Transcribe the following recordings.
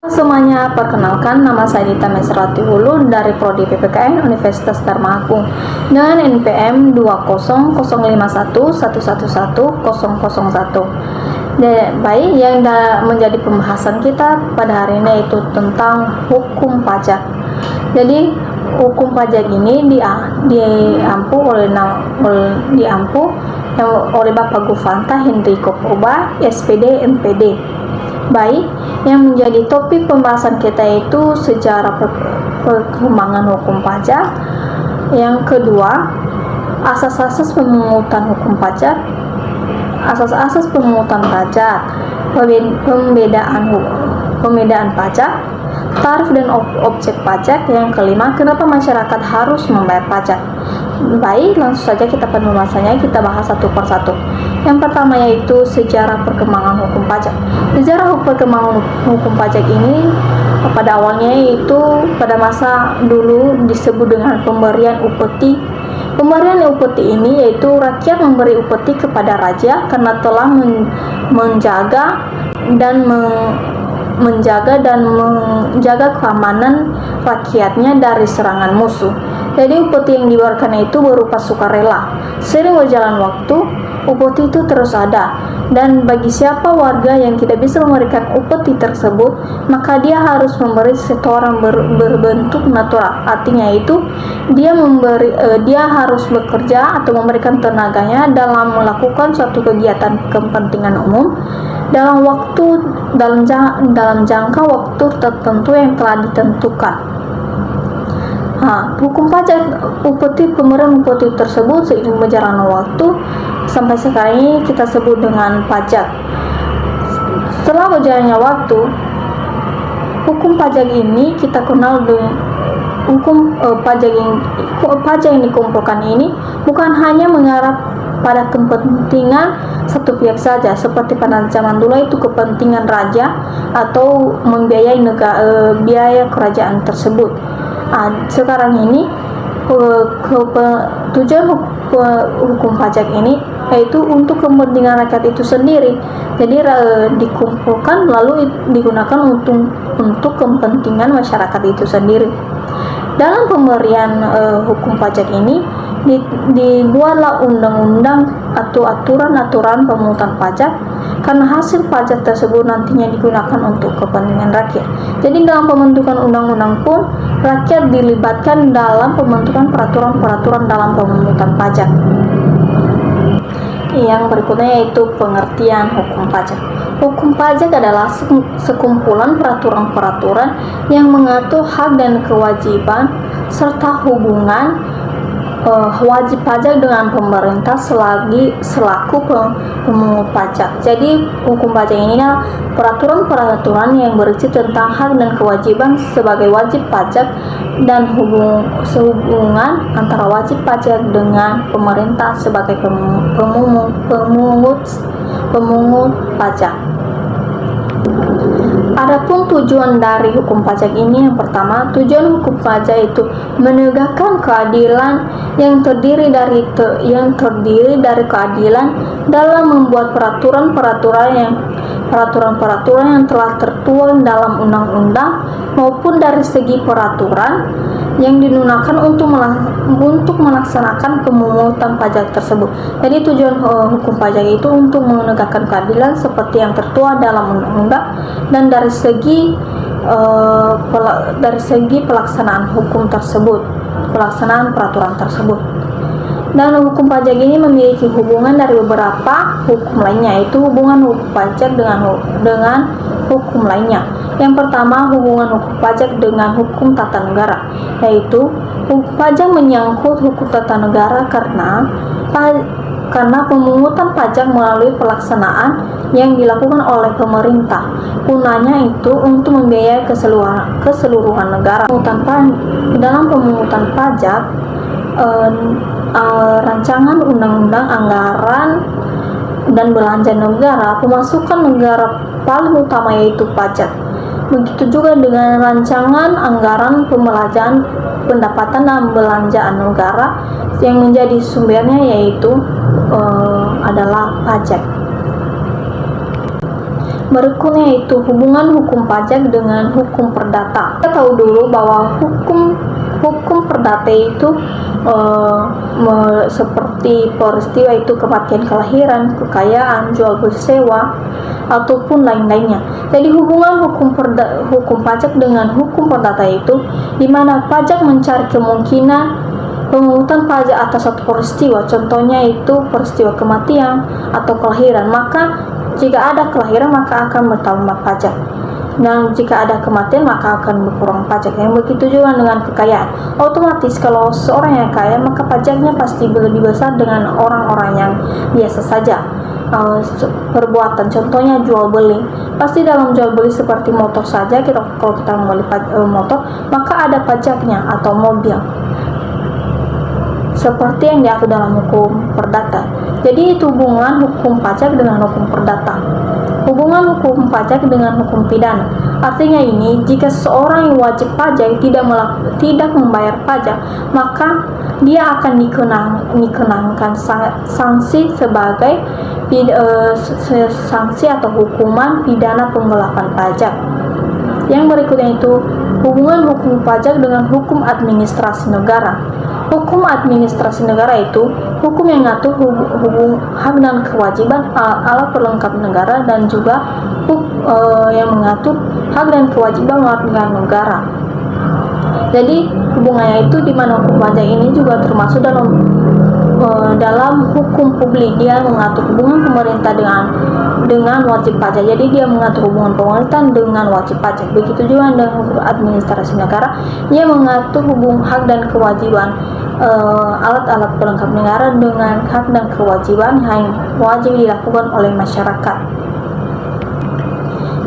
Semuanya, perkenalkan, nama saya Dita Mesrati Hulu dari Prodi PPKN Universitas Dharma Agung dengan NPM 20051111001. Baik, yang menjadi pembahasan kita pada hari ini yaitu tentang hukum pajak. Jadi hukum pajak ini diampu oleh Bapak Gufanta Hendriko Purba, SPD MPD. Baik, yang menjadi topik pembahasan kita itu sejarah perkembangan hukum pajak. Yang kedua, asas-asas pemungutan hukum pajak, asas-asas pemungutan pajak, pembedaan pajak, tarif dan objek pajak. Yang kelima, kenapa masyarakat harus membayar pajak. Baik, langsung saja kita pembahasannya, kita bahas satu persatu. Yang pertama yaitu sejarah perkembangan hukum pajak. Sejarah perkembangan hukum pajak ini pada awalnya yaitu pada masa dulu disebut dengan pemberian upeti. Pemberian upeti ini yaitu rakyat memberi upeti kepada raja karena telah menjaga keamanan rakyatnya dari serangan musuh. Jadi upeti yang diberikan itu berupa sukarela. Sering berjalan waktu, upeti itu terus ada, dan bagi siapa warga yang tidak bisa memberikan upeti tersebut, maka dia harus memberi setoran berbentuk natural. Artinya itu dia harus bekerja atau memberikan tenaganya dalam melakukan suatu kegiatan kepentingan umum dalam jangka waktu tertentu yang telah ditentukan. Hukum pajak pemberian upeti tersebut seiring berjalannya waktu sampai sekarang ini kita sebut dengan pajak. Setelah berjalannya waktu, hukum pajak ini kita kenal dengan hukum pajak yang dikumpulkan ini bukan hanya mengarah pada kepentingan satu pihak saja, seperti pada zaman dulu itu kepentingan raja atau membiayai biaya kerajaan tersebut. Sekarang ini tujuan hukum pajak ini yaitu untuk kepentingan rakyat itu sendiri. Jadi dikumpulkan lalu digunakan untuk kepentingan masyarakat itu sendiri. Dalam pemberian hukum pajak ini dibuatlah undang-undang atau aturan-aturan pemungutan pajak karena hasil pajak tersebut nantinya digunakan untuk kepentingan rakyat. Jadi dalam pembentukan undang-undang pun rakyat dilibatkan dalam pembentukan peraturan-peraturan dalam pemungutan pajak. Yang berikutnya yaitu pengertian hukum pajak. Hukum pajak adalah sekumpulan peraturan-peraturan yang mengatur hak dan kewajiban serta hubungan wajib pajak dengan pemerintah selaku pemungut pajak. Jadi hukum pajak ini adalah peraturan-peraturan yang berisi tentang hak dan kewajiban sebagai wajib pajak dan sehubungan antara wajib pajak dengan pemerintah sebagai pemungut pajak. Adapun tujuan dari hukum pajak ini, yang pertama, tujuan hukum pajak itu menegakkan keadilan yang terdiri dari keadilan dalam membuat peraturan-peraturan yang telah tertuang dalam undang-undang maupun dari segi peraturan yang digunakan untuk melaksanakan pemungutan pajak tersebut. Jadi tujuan hukum pajak itu untuk menegakkan keadilan seperti yang tertuang dalam undang-undang dan dari segi pelaksanaan hukum tersebut, pelaksanaan peraturan tersebut. Dan hukum pajak ini memiliki hubungan dari beberapa hukum lainnya, yaitu hubungan hukum pajak dengan hukum lainnya. Yang pertama, hubungan hukum pajak dengan hukum tata negara, yaitu hukum pajak menyangkut hukum tata negara karena pemungutan pajak melalui pelaksanaan yang dilakukan oleh pemerintah. Gunanya itu untuk membiayai keseluruhan negara. Dalam pemungutan pajak, rancangan undang-undang anggaran dan belanja negara, pemasukan negara paling utama yaitu pajak. Begitu juga dengan rancangan anggaran pembelanjaan pendapatan dan belanjaan negara yang menjadi sumbernya yaitu adalah pajak. Berikutnya itu hubungan hukum pajak dengan hukum perdata. Kita tahu dulu bahwa hukum perdata itu seperti peristiwa itu kematian, kelahiran, kekayaan, jual beli, sewa, ataupun lain-lainnya. Jadi hubungan hukum pajak dengan hukum perdata itu di mana pajak mencari kemungkinan pemungutan pajak atas suatu peristiwa, contohnya itu peristiwa kematian atau kelahiran. Maka jika ada kelahiran maka akan bertambah pajak, dan jika ada kematian maka akan berkurang pajak. Yang begitu juga dengan kekayaan. Otomatis kalau seorang yang kaya maka pajaknya pasti lebih besar dengan orang-orang yang biasa saja perbuatan, contohnya jual beli. Pasti dalam jual beli seperti motor saja, kalau kita membeli motor maka ada pajaknya, atau mobil, seperti yang diatur dalam hukum perdata. Jadi itu hubungan hukum pajak dengan hukum perdata. Hubungan hukum pajak dengan hukum pidana. Artinya ini, jika seorang yang wajib pajak tidak membayar pajak, maka dia akan dikenakan sanksi sebagai sanksi atau hukuman pidana penggelapan pajak. Yang berikutnya itu hubungan hukum pajak dengan hukum administrasi negara. Hukum administrasi negara itu hukum yang mengatur hak dan kewajiban alat pelengkap negara, dan juga yang mengatur hak dan kewajiban warga negara. Jadi hubungannya itu di mana hukum pajak ini juga termasuk dalam hukum publik. Dia mengatur hubungan pemerintah dengan wajib pajak. Jadi dia mengatur hubungan pemerintah dengan wajib pajak. Begitu juga dengan hukum administrasi negara, dia mengatur hak dan kewajiban alat-alat pelengkap negara dengan hak dan kewajiban yang wajib dilakukan oleh masyarakat.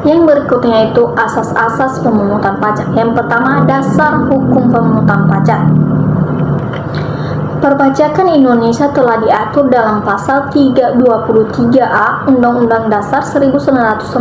Yang berikutnya itu asas-asas pemungutan pajak. Yang pertama, dasar hukum pemungutan pajak. Perpajakan Indonesia telah diatur dalam pasal 323A Undang-Undang Dasar 1945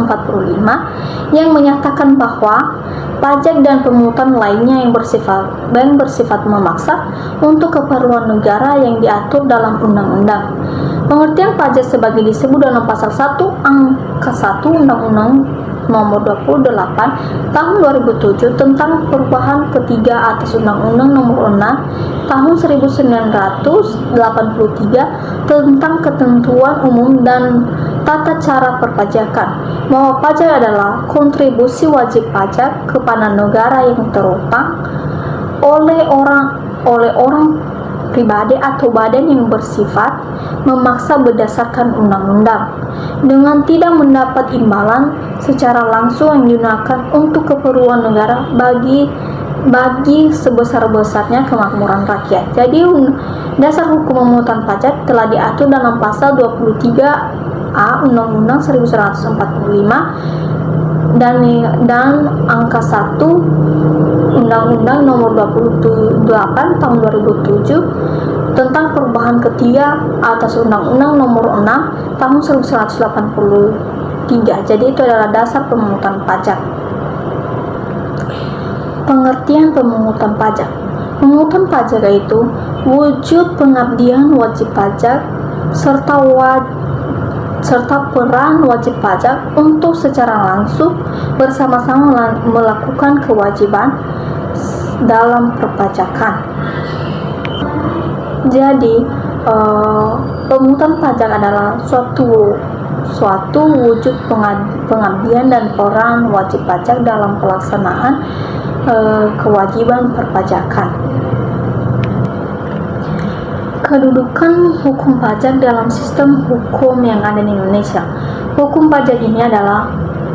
yang menyatakan bahwa pajak dan pemungutan lainnya yang bersifat memaksa untuk keperluan negara yang diatur dalam undang-undang. Pengertian pajak sebagai disebut dalam pasal 1 angka 1 Undang-Undang Nomor 28 Tahun 2007 tentang perubahan ketiga atas Undang-Undang Nomor 6 Tahun 1983 tentang ketentuan umum dan tata cara perpajakan, bahwa pajak adalah kontribusi wajib pajak kepada negara yang terutang oleh orang pribadi atau badan yang bersifat memaksa berdasarkan undang-undang dengan tidak mendapat imbalan secara langsung yang digunakan untuk keperluan negara bagi sebesar-besarnya kemakmuran rakyat. Jadi dasar hukum pemungutan pajak telah diatur dalam pasal 23A Undang-Undang 1945 dan angka 1 Undang-Undang Nomor 28 Tahun 2007 tentang perubahan ketiga atas Undang-Undang Nomor 6 Tahun 1983. Jadi itu adalah dasar pemungutan pajak. Pengertian pemungutan pajak. Pemungutan pajak yaitu wujud pengabdian wajib pajak serta peran wajib pajak untuk secara langsung bersama-sama melakukan kewajiban dalam perpajakan. Jadi pemungutan pajak adalah suatu wujud pengabdian dan peran wajib pajak dalam pelaksanaan kewajiban perpajakan. Kedudukan hukum pajak dalam sistem hukum yang ada di Indonesia. Hukum pajak ini adalah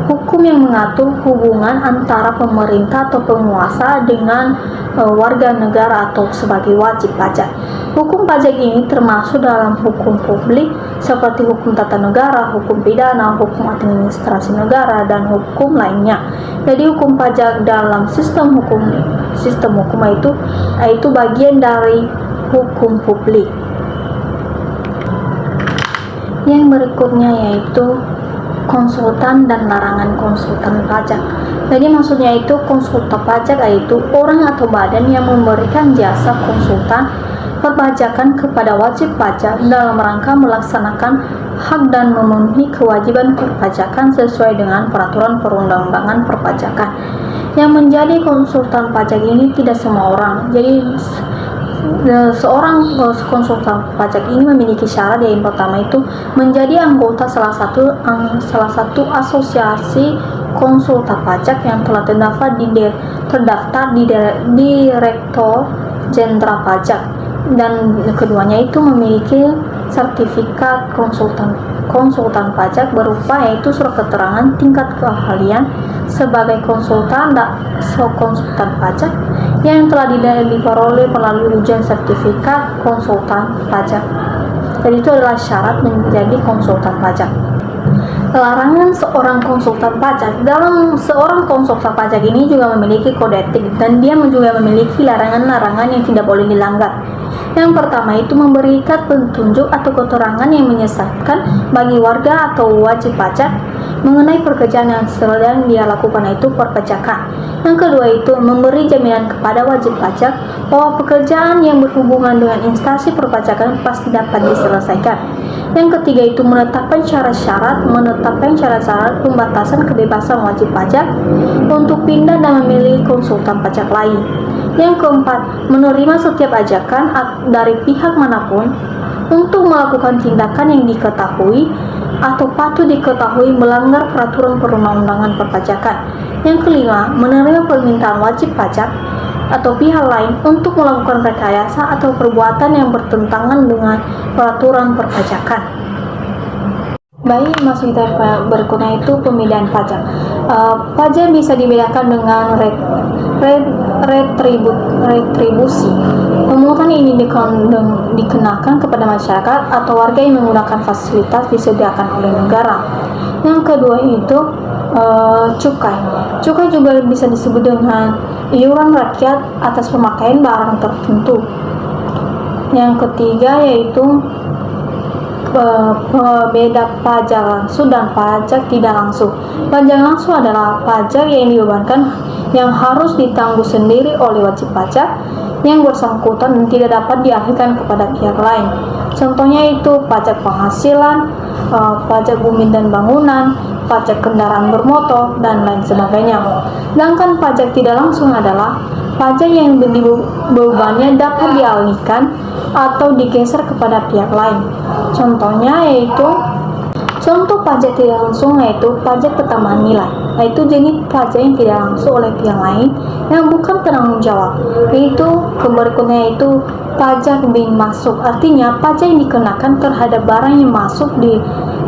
hukum yang mengatur hubungan antara pemerintah atau penguasa dengan warga negara atau sebagai wajib pajak. Hukum pajak ini termasuk dalam hukum publik seperti hukum tata negara, hukum pidana, hukum administrasi negara, dan hukum lainnya. Jadi hukum pajak dalam sistem hukum itu bagian dari hukum publik. Yang berikutnya yaitu konsultan dan larangan konsultan pajak. Jadi maksudnya itu konsultan pajak yaitu orang atau badan yang memberikan jasa konsultan perpajakan kepada wajib pajak dalam rangka melaksanakan hak dan memenuhi kewajiban perpajakan sesuai dengan peraturan perundang-undangan perpajakan. Yang menjadi konsultan pajak ini tidak semua orang. Jadi seorang konsultan pajak ini memiliki syarat. Yang pertama itu menjadi anggota salah satu asosiasi konsultan pajak yang telah terdaftar di Direktur Jenderal Pajak, dan keduanya itu memiliki sertifikat konsultan pajak berupa yaitu surat keterangan tingkat keahlian sebagai konsultan pajak yang telah diperoleh melalui ujian sertifikat konsultan pajak. Jadi itu adalah syarat menjadi konsultan pajak. Larangan seorang konsultan pajak. Dalam seorang konsultan pajak ini juga memiliki kode etik, dan dia juga memiliki larangan-larangan yang tidak boleh dilanggar. Yang pertama itu memberikan petunjuk atau keterangan yang menyesatkan bagi warga atau wajib pajak mengenai pekerjaan yang sedang dia lakukan, yaitu perpajakan. Yang kedua itu memberi jaminan kepada wajib pajak bahwa pekerjaan yang berhubungan dengan instansi perpajakan pasti dapat diselesaikan. Yang ketiga itu menetapkan syarat-syarat pembatasan kebebasan wajib pajak untuk pindah dan memilih konsultan pajak lain. Yang keempat, menerima setiap ajakan dari pihak manapun untuk melakukan tindakan yang diketahui atau patut diketahui melanggar peraturan perundang-undangan perpajakan. Yang kelima, menerima permintaan wajib pajak atau pihak lain untuk melakukan rekayasa atau perbuatan yang bertentangan dengan peraturan perpajakan. Baik, masuk kita berikutnya itu pemilihan pajak. Pajak bisa dibedakan dengan retribusi. Pemungutan ini dikenakan kepada masyarakat atau warga yang menggunakan fasilitas disediakan oleh negara. Yang kedua itu cukai. Cukai juga bisa disebut dengan iuran rakyat atas pemakaian barang tertentu. Yang ketiga yaitu pembeda pajak langsung dan pajak tidak langsung. Pajak langsung adalah pajak yang dibebankan yang harus ditanggung sendiri oleh wajib pajak yang bersangkutan dan tidak dapat dialihkan kepada pihak lain. Contohnya itu pajak penghasilan, pajak bumi dan bangunan, pajak kendaraan bermotor, dan lain sebagainya. Sedangkan pajak tidak langsung adalah pajak yang bebannya dapat dialihkan atau digeser kepada pihak lain. Contoh pajak tidak langsung yaitu pajak ketambahan nilai, yaitu jenis pajak yang tidak langsung oleh pihak lain yang bukan penanggung jawab. Yaitu berikutnya yaitu pajak bin masuk, artinya pajak yang dikenakan terhadap barang yang masuk di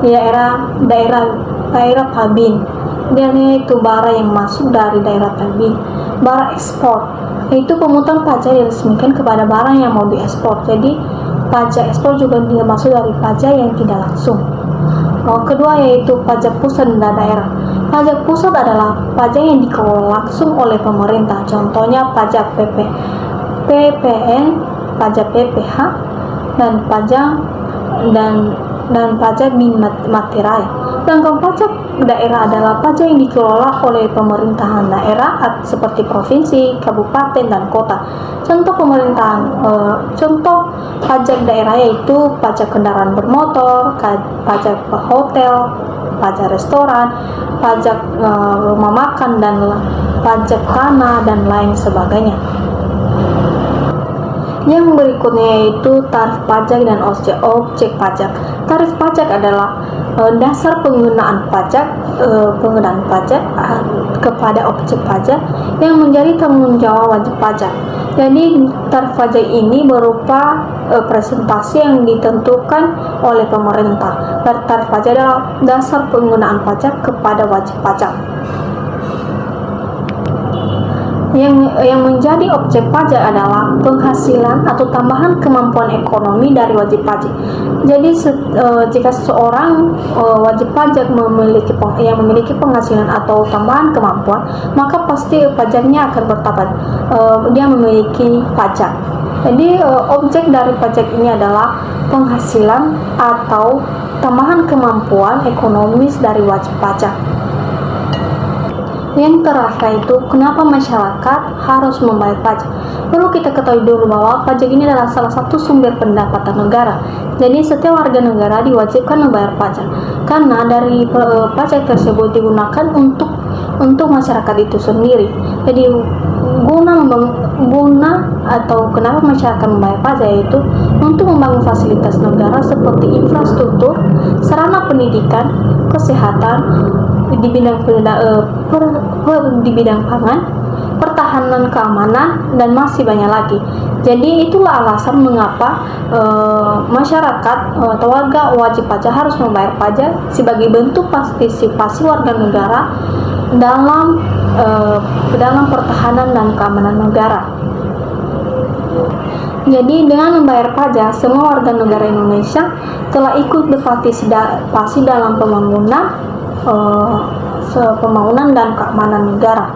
daerah pabin. Dan itu barang yang masuk dari daerah pabin. Barang ekspor, yaitu pemungutan pajak diresmikan kepada barang yang mau diekspor. Jadi pajak ekspor juga masuk dari pajak yang tidak langsung. Kedua yaitu pajak pusat dan daerah. Pajak pusat adalah pajak yang dikelola langsung oleh pemerintah. Contohnya pajak PPN, pajak PPH, dan pajak bin materai. Sedangkan pajak daerah adalah pajak yang dikelola oleh pemerintahan daerah seperti provinsi, kabupaten, dan kota. Contoh pajak daerah yaitu pajak kendaraan bermotor, pajak hotel, pajak restoran, pajak rumah makan, dan pajak tanah, dan lain sebagainya. Yang berikutnya yaitu tarif pajak dan objek pajak. Tarif pajak adalah dasar penggunaan pajak kepada objek pajak yang menjadi tanggung jawab wajib pajak. Jadi tarif pajak ini berupa presentasi yang ditentukan oleh pemerintah. Tarif pajak adalah dasar penggunaan pajak kepada wajib pajak. Yang menjadi objek pajak adalah penghasilan atau tambahan kemampuan ekonomi dari wajib pajak. Jadi jika seorang wajib pajak memiliki penghasilan atau tambahan kemampuan, maka pasti pajaknya akan bertambah. Dia memiliki pajak. Jadi objek dari pajak ini adalah penghasilan atau tambahan kemampuan ekonomis dari wajib pajak. Yang terakhir itu, kenapa masyarakat harus membayar pajak? Perlu kita ketahui dulu bahwa pajak ini adalah salah satu sumber pendapatan negara. Jadi setiap warga negara diwajibkan membayar pajak, karena dari pajak tersebut digunakan untuk masyarakat itu sendiri. Jadi guna atau kenapa masyarakat membayar pajak, yaitu untuk membangun fasilitas negara seperti infrastruktur, sarana pendidikan, kesehatan, di bidang pangan, pertahanan keamanan, dan masih banyak lagi. Jadi itulah alasan mengapa masyarakat atau warga wajib pajak harus membayar pajak sebagai bentuk partisipasi warga negara dalam pertahanan dan keamanan negara. Jadi dengan membayar pajak, semua warga negara Indonesia telah ikut berpartisipasi dalam pembangunan dan keamanan negara.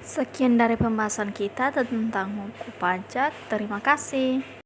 Sekian dari pembahasan kita tentang hukum pajak. Terima kasih.